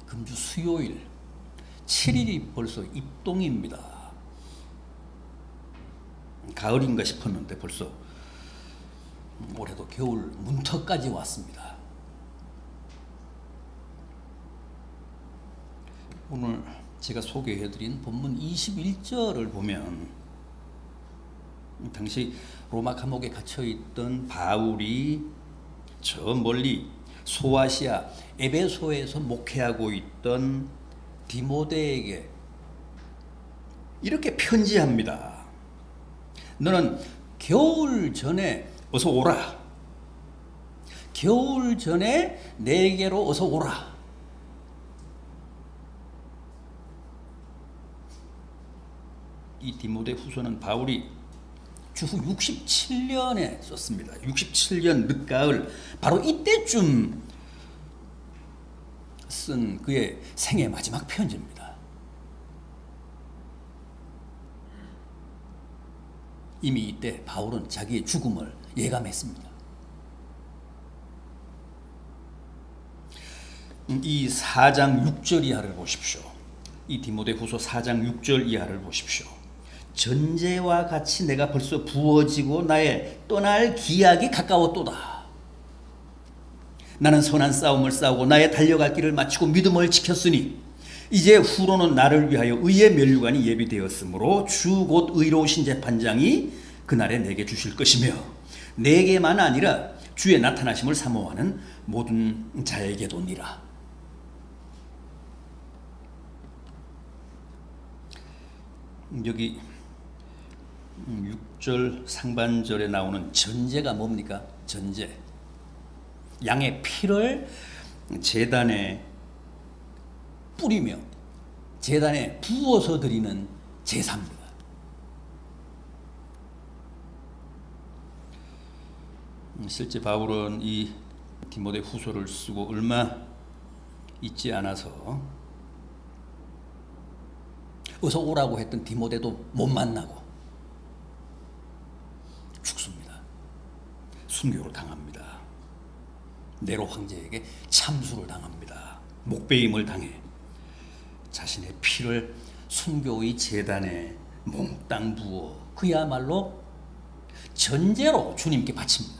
금주 수요일 7일이 벌써 입동입니다. 가을인가 싶었는데 벌써 올해도 겨울 문턱까지 왔습니다. 오늘 제가 소개해드린 본문 21절을 보면 당시 로마 감옥에 갇혀있던 바울이 저 멀리 소아시아 에베소에서 목회하고 있던 디모데에게 이렇게 편지합니다. 너는 겨울 전에 어서 오라. 겨울 전에 내게로 어서 오라. 이 디모데 후서는 바울이 주후 67년에 썼습니다. 67년 늦가을 바로 이때쯤 쓴 그의 생애 마지막 편지입니다. 이미 이때 바울은 자기의 죽음을 예감했습니다. 이 4장 6절 이하를 보십시오. 이 디모데 후서 4장 6절 이하를 보십시오. 전제와 같이 내가 벌써 부어지고 나의 떠날 기약이 가까웠도다. 나는 선한 싸움을 싸우고 나의 달려갈 길을 마치고 믿음을 지켰으니 이제 후로는 나를 위하여 의의 면류관이 예비되었으므로 주 곧 의로우신 재판장이 그날에 내게 주실 것이며 내게만 아니라 주의 나타나심을 사모하는 모든 자에게도니라. 여기 6절 상반절에 나오는 전제가 뭡니까? 전제. 양의 피를 제단에 뿌리며 제단에 부어서 드리는 제사입니다. 실제 바울은 이 디모데 후서를 쓰고 얼마 있지 않아서 어서 오라고 했던 디모데도 못 만나고 죽습니다. 순교를 당합니다. 네로 황제에게 참수를 당합니다. 목베임을 당해 자신의 피를 순교의 제단에 몽땅 부어 그야말로 전제로 주님께 바칩니다.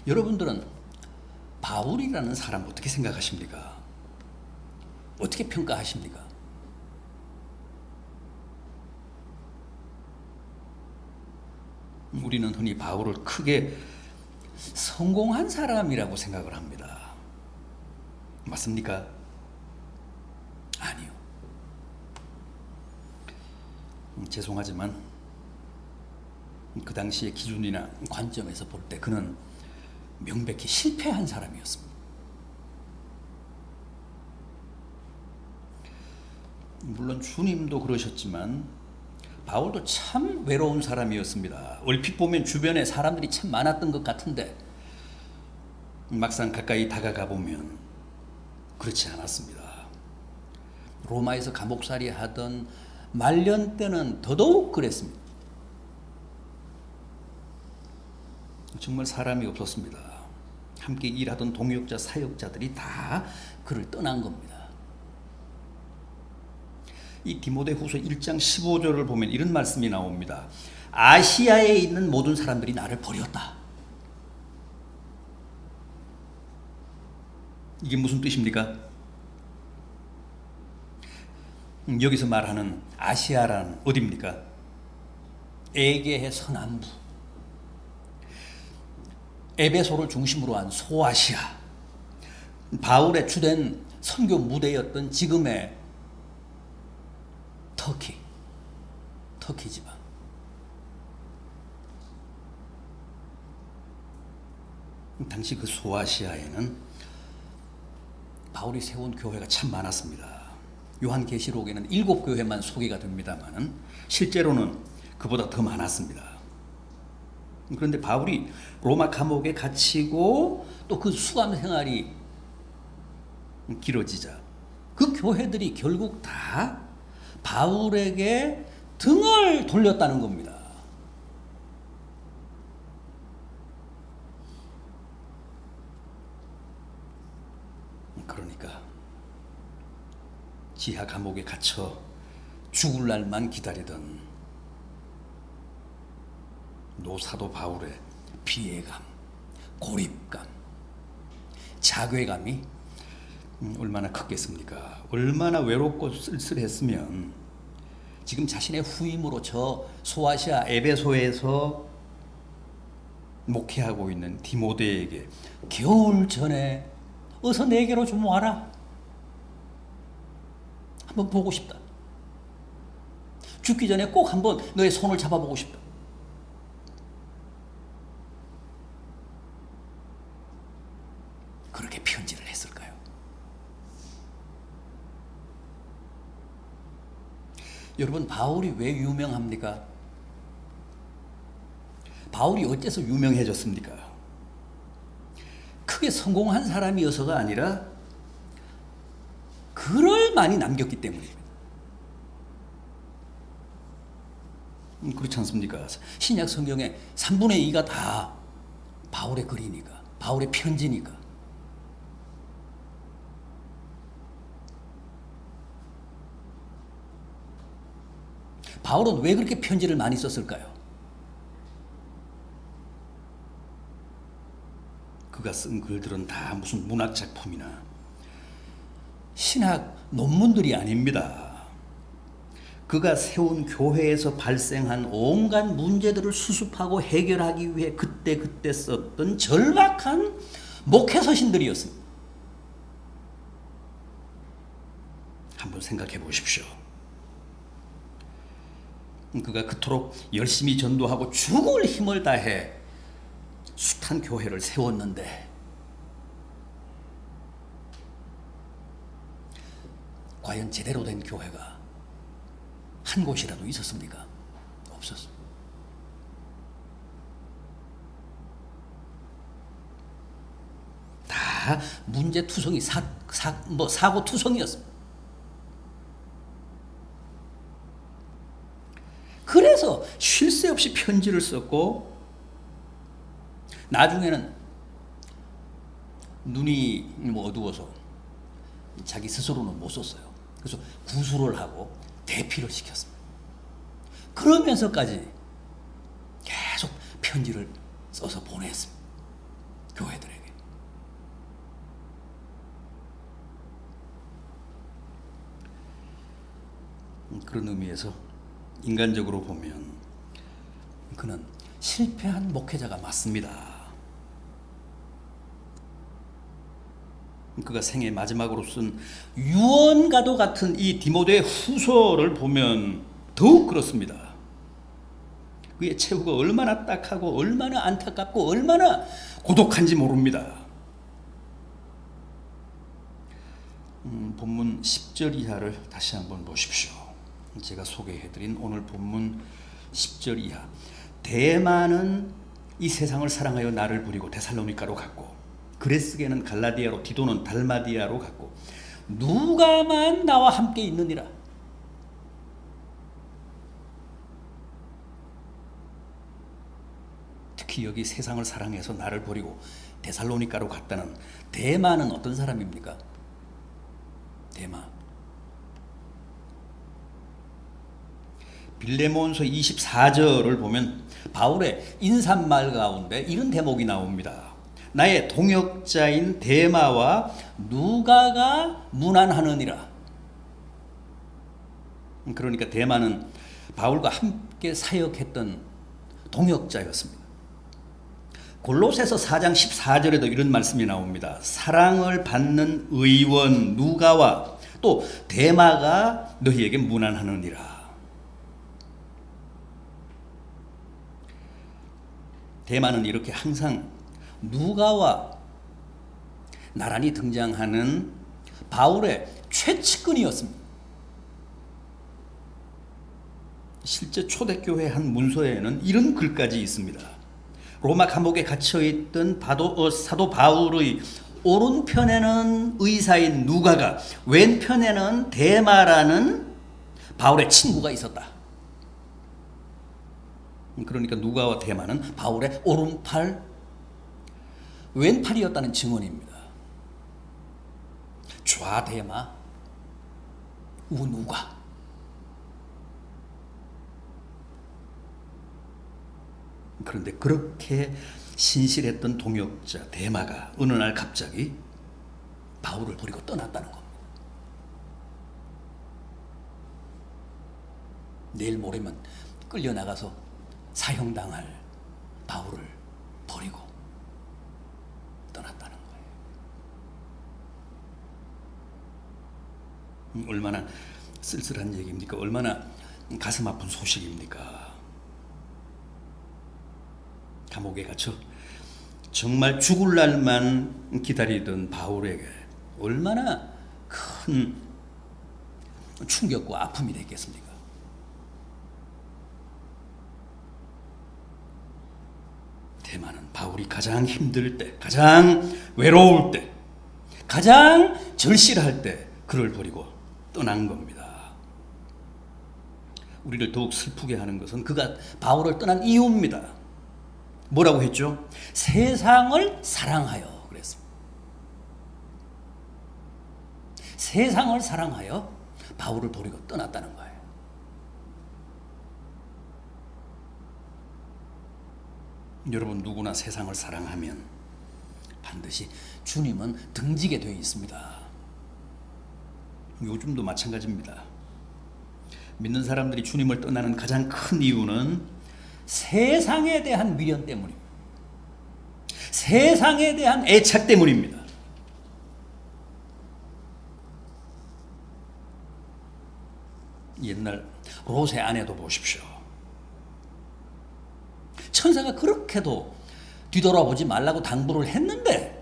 여러분들은 바울이라는 사람 어떻게 생각하십니까? 어떻게 평가하십니까? 우리는 흔히 바울을 크게 성공한 사람이라고 생각을 합니다. 맞습니까? 아니요. 죄송하지만 그 당시의 기준이나 관점에서 볼 때 그는 명백히 실패한 사람이었습니다. 물론 주님도 그러셨지만 바울도 참 외로운 사람이었습니다. 얼핏 보면 주변에 사람들이 참 많았던 것 같은데 막상 가까이 다가가 보면 그렇지 않았습니다. 로마에서 감옥살이 하던 말년 때는 더더욱 그랬습니다. 정말 사람이 없었습니다. 함께 일하던 동역자, 사역자들이 다 그를 떠난 겁니다. 이 디모데 후서 1장 15절을 보면 이런 말씀이 나옵니다. 아시아에 있는 모든 사람들이 나를 버렸다. 이게 무슨 뜻입니까? 여기서 말하는 아시아란 어디입니까? 에게의 서남부, 에베소를 중심으로 한 소아시아, 바울의 주된 선교 무대였던 지금의 터키 지방. 당시 그 소아시아에는 바울이 세운 교회가 참 많았습니다. 요한계시록에는 7교회만 소개가 됩니다만 실제로는 그보다 더 많았습니다. 그런데 바울이 로마 감옥에 갇히고 또 그 수감 생활이 길어지자 그 교회들이 결국 다 바울에게 등을 돌렸다는 겁니다. 지하 감옥에 갇혀 죽을 날만 기다리던 노사도 바울의 피해감, 고립감, 자괴감이 얼마나 컸겠습니까? 얼마나 외롭고 쓸쓸했으면 지금 자신의 후임으로 저 소아시아 에베소에서 목회하고 있는 디모데에게 겨울 전에 어서 내게로 좀 와라. 한번 보고 싶다. 죽기 전에 꼭 한번 너의 손을 잡아보고 싶다. 그렇게 편지를 했을까요? 여러분, 바울이 왜 유명합니까? 바울이 어째서 유명해졌습니까? 크게 성공한 사람이어서가 아니라 글을 많이 남겼기 때문입니다. 그렇지 않습니까? 신약 성경의 3분의 2가 다 바울의 글이니까, 바울의 편지니까. 바울은 왜 그렇게 편지를 많이 썼을까요? 그가 쓴 글들은 다 무슨 문학 작품이나 신학 논문들이 아닙니다. 그가 세운 교회에서 발생한 온갖 문제들을 수습하고 해결하기 위해 그때 썼던 절박한 목회서신들이었습니다. 한번 생각해 보십시오. 그가 그토록 열심히 전도하고 죽을 힘을 다해 숱한 교회를 세웠는데 과연 제대로 된 교회가 한 곳이라도 있었습니까? 없었습니다. 다 문제투성이 사고투성이었습니다. 그래서 쉴 새 없이 편지를 썼고 나중에는 눈이 어두워서 자기 스스로는 못 썼어요. 그래서 구술을 하고 대피를 시켰습니다. 그러면서까지 계속 편지를 써서 보냈습니다. 교회들에게. 그런 의미에서 인간적으로 보면 그는 실패한 목회자가 맞습니다. 그가 생애 마지막으로 쓴 유언과도 같은 이 디모데 후서를 보면 더욱 그렇습니다. 그의 최후가 얼마나 딱하고 얼마나 안타깝고 얼마나 고독한지 모릅니다. 본문 10절 이하를 다시 한번 보십시오. 제가 소개해드린 오늘 본문 10절 이하. 데마는 이 세상을 사랑하여 나를 버리고 데살로니가로 갔고 그레스게는 갈라디아로 디도는 달마디아로 갔고 누가만 나와 함께 있느니라. 특히 여기 세상을 사랑해서 나를 버리고 데살로니가로 갔다는 데마는 어떤 사람입니까? 데마. 빌레몬서 24절을 보면 바울의 인사말 가운데 이런 대목이 나옵니다. 나의 동역자인 데마와 누가가 문안하느니라. 그러니까 데마는 바울과 함께 사역했던 동역자였습니다. 골로새서 4장 14절에도 이런 말씀이 나옵니다. 사랑을 받는 의원 누가와 또 데마가 너희에게 문안하느니라. 데마는 이렇게 항상 누가와 나란히 등장하는 바울의 최측근이었습니다. 실제 초대교회 한 문서에는 이런 글까지 있습니다. 로마 감옥에 갇혀있던 사도 바울의 오른편에는 의사인 누가가 왼편에는 데마라는 바울의 친구가 있었다. 그러니까 누가와 데마는 바울의 오른팔, 왼팔이었다는 증언입니다. 좌데마, 우누가. 그런데 그렇게 신실했던 동역자 데마가 어느 날 갑자기 바울을 버리고 떠났다는 겁니다. 내일 모레면 끌려나가서 사형당할 바울을 버리고 떠났다는 거예요. 얼마나 쓸쓸한 얘기입니까? 얼마나 가슴 아픈 소식입니까? 감옥에 갇혀 정말 죽을 날만 기다리던 바울에게 얼마나 큰 충격과 아픔이 됐겠습니까? 대만은 바울이 가장 힘들 때, 가장 외로울 때, 가장 절실할 때 그를 버리고 떠난 겁니다. 우리를 더욱 슬프게 하는 것은 그가 바울을 떠난 이유입니다. 뭐라고 했죠? 세상을 사랑하여 그랬습니다. 세상을 사랑하여 바울을 버리고 떠났다는 거예요. 여러분, 누구나 세상을 사랑하면 반드시 주님은 등지게 되어 있습니다. 요즘도 마찬가지입니다. 믿는 사람들이 주님을 떠나는 가장 큰 이유는 세상에 대한 미련 때문입니다. 세상에 대한 애착 때문입니다. 옛날 롯의 아내도 보십시오. 천사가 그렇게도 뒤돌아보지 말라고 당부를 했는데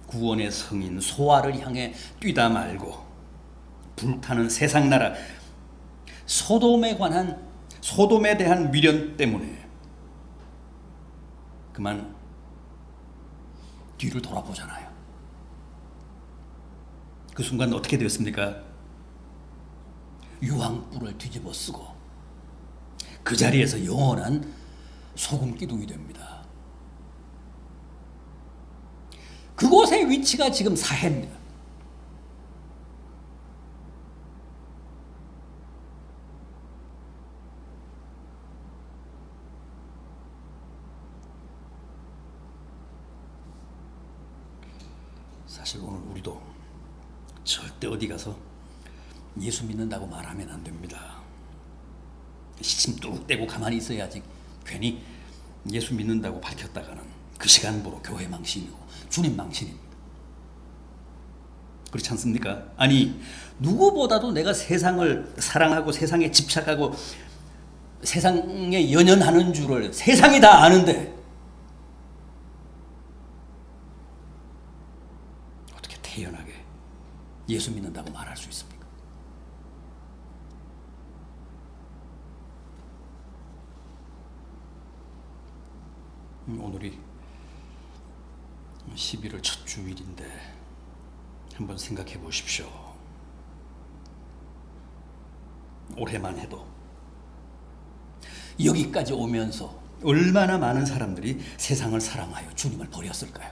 구원의 성인 소아를 향해 뛰다 말고 불타는 세상 나라 소돔에 대한 미련 때문에 그만 뒤를 돌아보잖아요. 그 순간 어떻게 되었습니까? 유황불을 뒤집어 쓰고 그 자리에서 영원한 소금 기둥이 됩니다. 그곳의 위치가 지금 사해입니다. 사실 오늘 우리도 절대 어디 가서 예수 믿는다고 말하면 안 됩니다. 시침 뚝 떼고 가만히 있어야지 괜히 예수 믿는다고 밝혔다가는 그 시간부로 교회 망신이고 주님 망신입니다. 그렇지 않습니까? 아니, 누구보다도 내가 세상을 사랑하고 세상에 집착하고 세상에 연연하는 줄을 세상이 다 아는데 어떻게 태연하게 예수 믿는다고 말할 수 있습니까? 오늘이 11월 첫 주일인데 한번 생각해 보십시오. 올해만 해도 여기까지 오면서 얼마나 많은 사람들이 세상을 사랑하여 주님을 버렸을까요?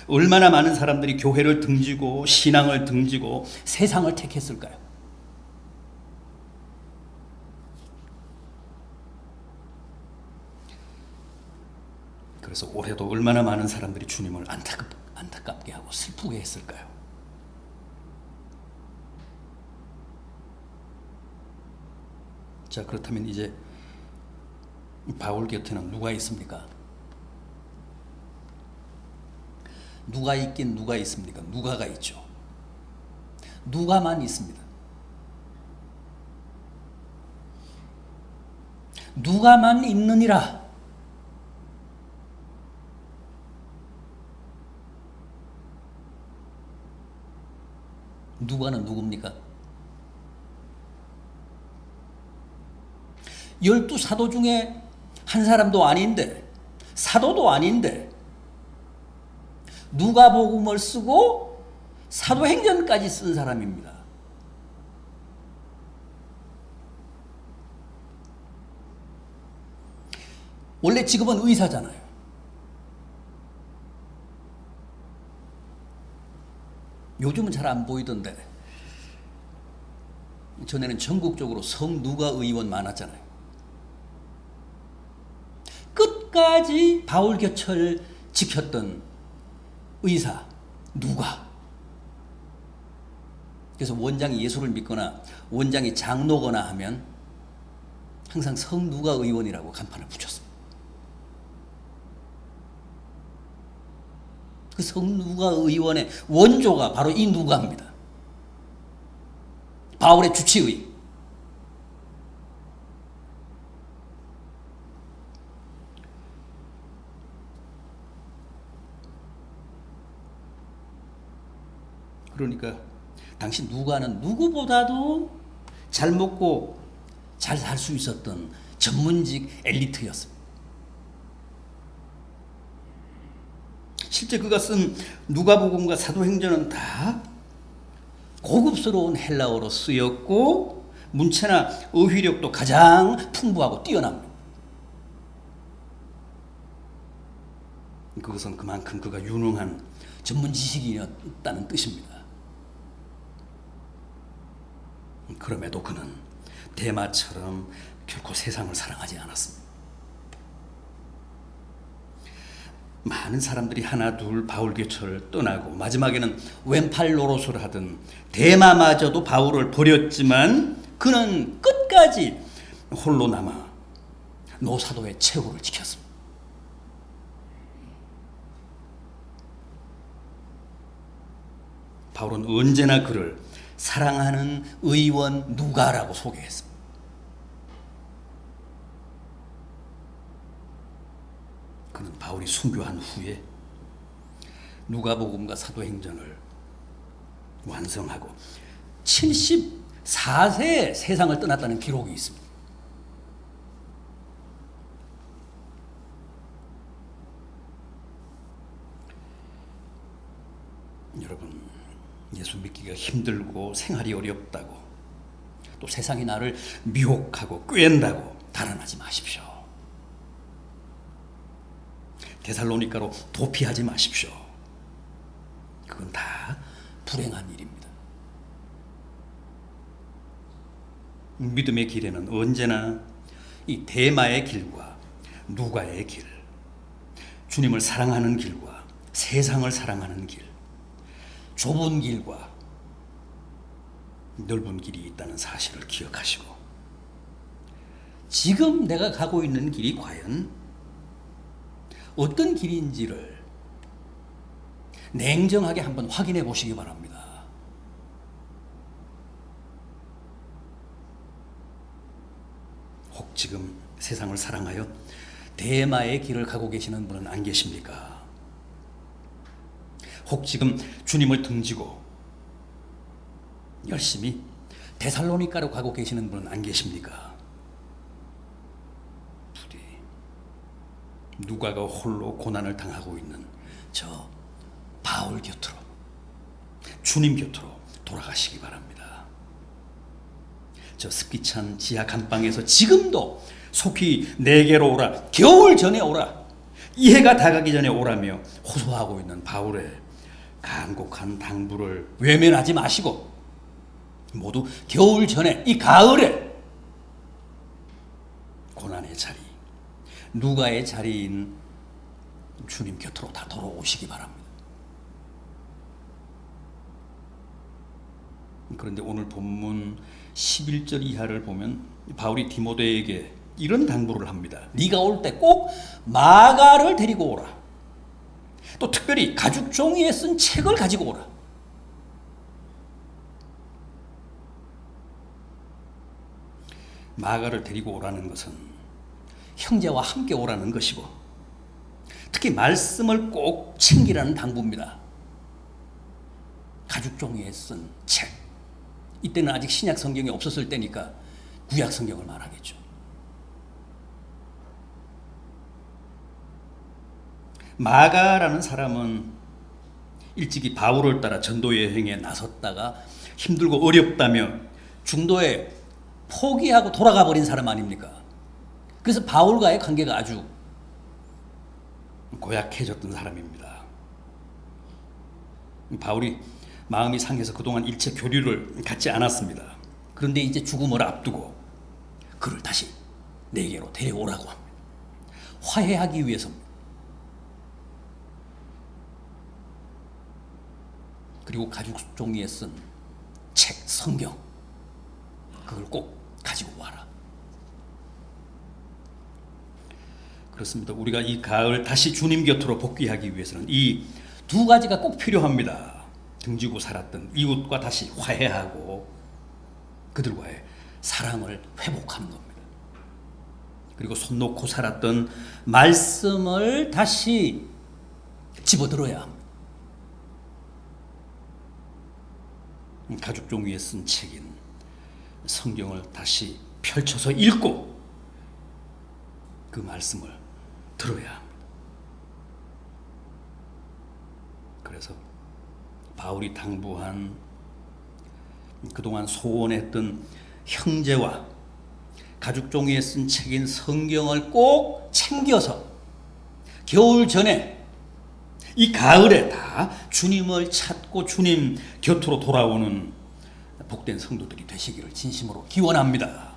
얼마나 많은 사람들이 교회를 등지고 신앙을 등지고 세상을 택했을까요? 그래서 올해도 얼마나 많은 사람들이 주님을 안타깝게 하고 슬프게 했을까요? 자, 그렇다면 이제 바울 곁에는 누가 있습니까? 누가 있긴 누가 있습니까? 누가가 있죠. 누가만 있습니다. 누가만 있느니라. 누가는 누굽니까? 12사도 중에 한 사람도 아닌데, 사도도 아닌데 누가복음을 쓰고 사도행전까지 쓴 사람입니다. 원래 직업은 의사잖아요. 요즘은 잘 안 보이던데 전에는 전국적으로 성누가 의원 많았잖아요. 끝까지 바울교철 지켰던 의사 누가. 그래서 원장이 예수를 믿거나 원장이 장로거나 하면 항상 성누가 의원이라고 간판을 붙였습니다. 그 성누가 의원의 원조가 바로 이 누가입니다. 바울의 주치의. 그러니까 당시 누가는 누구보다도 잘 먹고 잘 살 수 있었던 전문직 엘리트였습니다. 실제 그가 쓴 누가복음과 사도행전은 다 고급스러운 헬라어로 쓰였고 문체나 어휘력도 가장 풍부하고 뛰어납니다. 그것은 그만큼 그가 유능한 전문 지식인이었다는 뜻입니다. 그럼에도 그는 데마처럼 결코 세상을 사랑하지 않았습니다. 많은 사람들이 하나 둘 바울교철을 떠나고 마지막에는 왼팔 노릇을 하던 데마마저도 바울을 버렸지만 그는 끝까지 홀로 남아 노사도의 최후를 지켰습니다. 바울은 언제나 그를 사랑하는 의원 누가라고 소개했습니다. 그는 바울이 순교한 후에 누가복음과 사도행전을 완성하고 74세에 세상을 떠났다는 기록이 있습니다. 여러분, 예수 믿기가 힘들고 생활이 어렵다고 또 세상이 나를 미혹하고 꾀한다고 달아나지 마십시오. 데살로니가로 도피하지 마십시오. 그건 다 불행한 일입니다. 믿음의 길에는 언제나 이 데마의 길과 누가의 길, 주님을 사랑하는 길과 세상을 사랑하는 길, 좁은 길과 넓은 길이 있다는 사실을 기억하시고 지금 내가 가고 있는 길이 과연 어떤 길인지를 냉정하게 한번 확인해 보시기 바랍니다. 혹 지금 세상을 사랑하여 데마의 길을 가고 계시는 분은 안 계십니까? 혹 지금 주님을 등지고 열심히 데살로니가로 가고 계시는 분은 안 계십니까? 부디 누가가 홀로 고난을 당하고 있는 저 바울 곁으로 주님 곁으로 돌아가시기 바랍니다. 저 습기찬 지하 감방에서 지금도 속히 내게로 오라, 겨울 전에 오라, 이 해가 다가기 전에 오라며 호소하고 있는 바울의 간곡한 당부를 외면하지 마시고 모두 겨울 전에 이 가을에 고난의 자리, 누가의 자리인 주님 곁으로 다 돌아오시기 바랍니다. 그런데 오늘 본문 11절 이하를 보면 바울이 디모데에게 이런 당부를 합니다. 네가 올 때 꼭 마가를 데리고 오라. 또 특별히 가죽 종이에 쓴 책을 가지고 오라. 마가를 데리고 오라는 것은 형제와 함께 오라는 것이고 특히 말씀을 꼭 챙기라는 당부입니다. 가죽 종이에 쓴 책. 이때는 아직 신약 성경이 없었을 때니까 구약 성경을 말하겠죠. 마가라는 사람은 일찍이 바울을 따라 전도 여행에 나섰다가 힘들고 어렵다며 중도에 포기하고 돌아가 버린 사람 아닙니까? 그래서 바울과의 관계가 아주 고약해졌던 사람입니다. 바울이 마음이 상해서 그동안 일체 교류를 갖지 않았습니다. 그런데 이제 죽음을 앞두고 그를 다시 내게로 데려오라고 합니다. 화해하기 위해서입니다. 그리고 가죽 종이에 쓴 책, 성경, 그걸 꼭 가지고 와라. 그렇습니다. 우리가 이 가을 다시 주님 곁으로 복귀하기 위해서는 이 두 가지가 꼭 필요합니다. 등지고 살았던 이웃과 다시 화해하고 그들과의 사랑을 회복하는 겁니다. 그리고 손 놓고 살았던 말씀을 다시 집어들어야 합니다. 가죽 종이에 쓴 책인 성경을 다시 펼쳐서 읽고 그 말씀을 들어야 합니다. 그래서 바울이 당부한 그동안 소원했던 형제와 가죽 종이에 쓴 책인 성경을 꼭 챙겨서 겨울 전에 이 가을에 다 주님을 찾고 주님 곁으로 돌아오는 복된 성도들이 되시기를 진심으로 기원합니다.